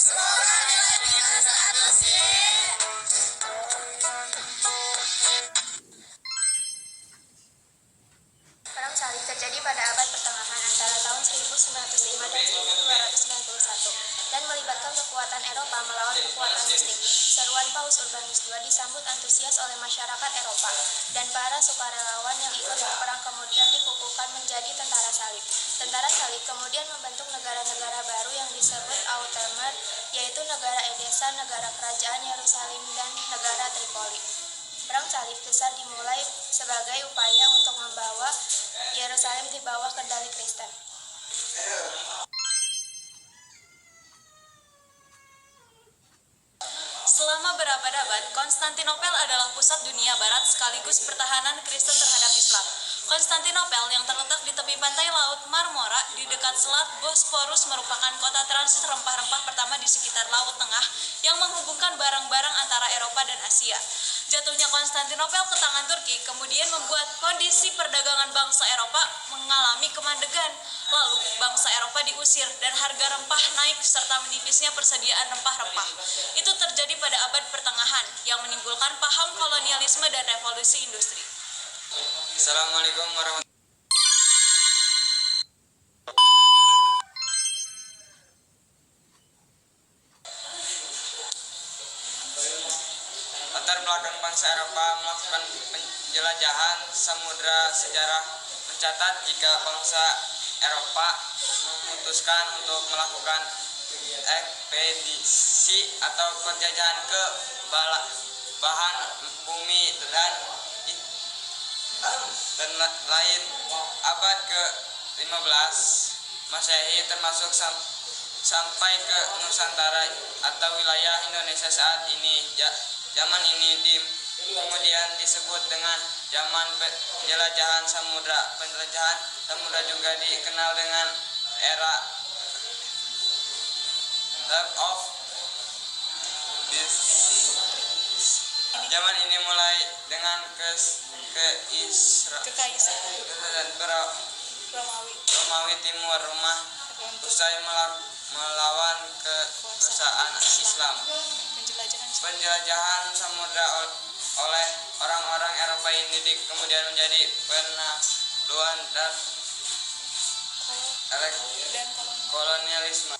Perang salib terjadi pada abad pertengahan antara tahun 1905 dan 1291 dan melibatkan kekuatan Eropa melawan kekuatan Muslim. Seruan Paus Urbanus II disambut antusias oleh masyarakat Eropa, dan para sukarelawan yang ikut berperang kemudian dikukuhkan menjadi tentara salib. Tentara salib kemudian membentuk negara-negara baru yang disebut Outremer, yaitu negara Edessa, negara kerajaan Yerusalem, dan negara Tripoli. Perang salib besar dimulai sebagai upaya untuk membawa Yerusalem di bawah kendali Kristen. Selama berabad-abad, Konstantinopel adalah pusat dunia barat sekaligus pertahanan Kristen terhadap Islam. Konstantinopel yang terletak di tepi pantai Laut Marmora di dekat Selat Bosporus merupakan kota transit rempah-rempah pertama di sekitar Laut Tengah yang menghubungkan barang-barang antara Eropa dan Asia. Jatuhnya Konstantinopel ke tangan Turki kemudian membuat kondisi perdagangan bangsa Eropa mengalami kemandegan. Lalu bangsa Eropa diusir dan harga rempah naik serta menipisnya persediaan rempah-rempah. Itu terjadi pada abad pertengahan yang menimbulkan paham kolonialisme dan revolusi industri. Assalamualaikum warahmatullahi wabarakatuh. Latar belakang bangsa Eropa melakukan penjelajahan samudra. Sejarah mencatat jika bangsa Eropa memutuskan untuk melakukan ekspedisi atau penjajahan ke belahan bumi dan lain. Abad ke-15 Masehi termasuk sampai ke Nusantara atau wilayah Indonesia saat ini. Zaman ini kemudian disebut dengan zaman penjelajahan samudra. Penjelajahan samudra juga dikenal dengan era Love of Peace. Zaman ini mulai dengan kekaisaran Romawi Timur Rumah usai melawan kekuasaan Islam. Penjelajahan samudra oleh orang-orang Eropa ini kemudian menjadi penaklukkan dan kolonialisme.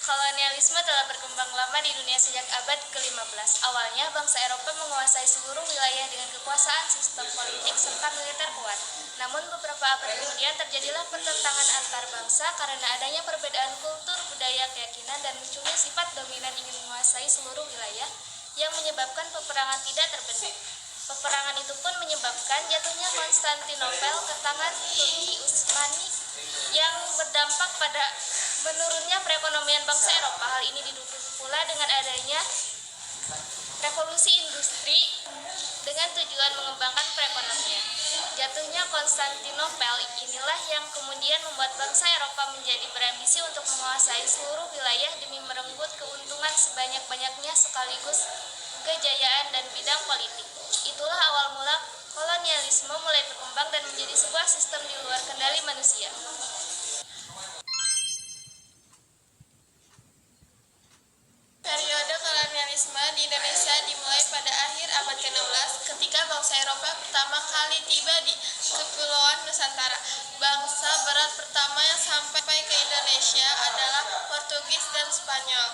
Kolonialisme telah berkembang lama di dunia sejak abad ke-15. Awalnya, bangsa Eropa menguasai seluruh wilayah dengan kekuasaan sistem politik serta militer kuat. Namun, beberapa abad kemudian terjadilah pertentangan antar bangsa karena adanya perbedaan kultur, budaya, keyakinan, dan munculnya sifat dominan ingin menguasai seluruh wilayah yang menyebabkan peperangan tidak terbendung. Peperangan itu pun menyebabkan jatuhnya Konstantinopel ke tangan Turki Utsmani yang berdampak pada menurunnya perekonomian bangsa Eropa. Hal ini didukung pula dengan adanya revolusi industri dengan tujuan mengembangkan perekonomian. Jatuhnya Konstantinopel inilah yang kemudian membuat bangsa Eropa menjadi berambisi untuk menguasai seluruh wilayah demi merenggut keuntungan sebanyak-banyaknya sekaligus kejayaan dan bidang politik. Itulah awal mula kolonialisme mulai berkembang dan menjadi sebuah sistem di luar kendali manusia. Periode kolonialisme di Indonesia dimulai pada akhir abad ke-16 ketika bangsa Eropa pertama kali tiba di Kepulauan Nusantara. Bangsa barat pertama yang sampai ke Indonesia adalah Portugis dan Spanyol.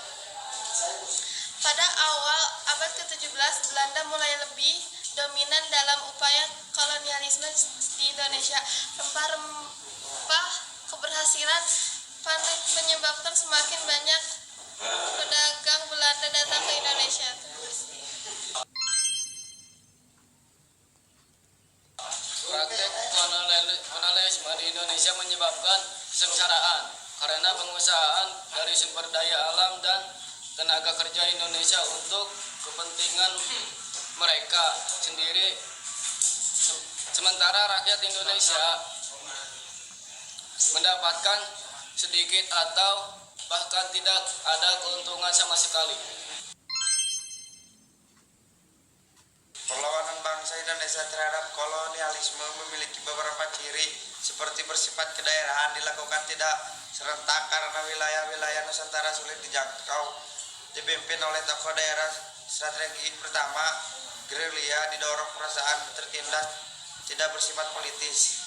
Pada awal abad ke-17, Belanda mulai lebih dominan dalam upaya kolonialisme di Indonesia. Rempah-rempah keberhasilan menyebabkan semakin banyak pedagang Belanda datang ke Indonesia. Praktek kolonialisme di Indonesia menyebabkan kesengsaraan karena pengusahaan dari sumber daya alam dan tenaga kerja Indonesia untuk kepentingan mereka sendiri, sementara rakyat Indonesia mendapatkan sedikit atau bahkan tidak ada keuntungan sama sekali. Perlawanan bangsa Indonesia terhadap kolonialisme memiliki beberapa ciri. seperti bersifat kedaerahan dilakukan tidak serentak karena wilayah-wilayah Nusantara sulit dijangkau. Dipimpin oleh tokoh daerah, strategi pertama, gerilya didorong perasaan tertindas, tidak bersifat politis.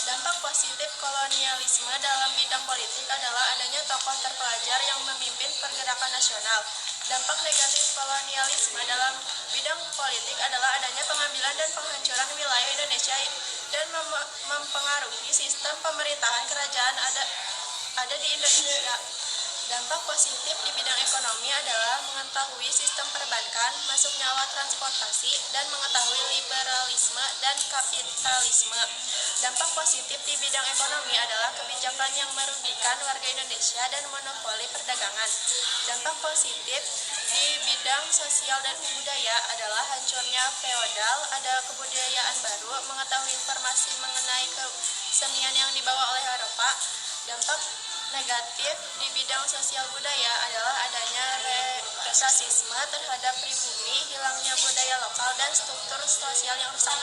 Dampak positif kolonialisme dalam bidang politik adalah adanya tokoh terpelajar yang memimpin pergerakan nasional. Dampak negatif kolonialisme dalam bidang politik adalah adanya pengambilan dan penghancuran wilayah Indonesia dan mempengaruhi sistem pemerintahan kerajaan ada di Indonesia. Dampak positif di bidang ekonomi adalah mengetahui sistem perbankan, masuknya alat transportasi, dan mengetahui liberalisme dan kapitalisme. Dampak positif di bidang ekonomi adalah kebijakan yang merugikan warga Indonesia dan monopoli perdagangan. Dampak positif di bidang sosial dan budaya adalah hancurnya feodal, ada kebudayaan baru, mengetahui informasi mengenai kesenian yang dibawa oleh Eropa. Dampak negatif di bidang sosial budaya adalah adanya rasisme terhadap pribumi, hilangnya budaya lokal, dan struktur sosial yang rusak.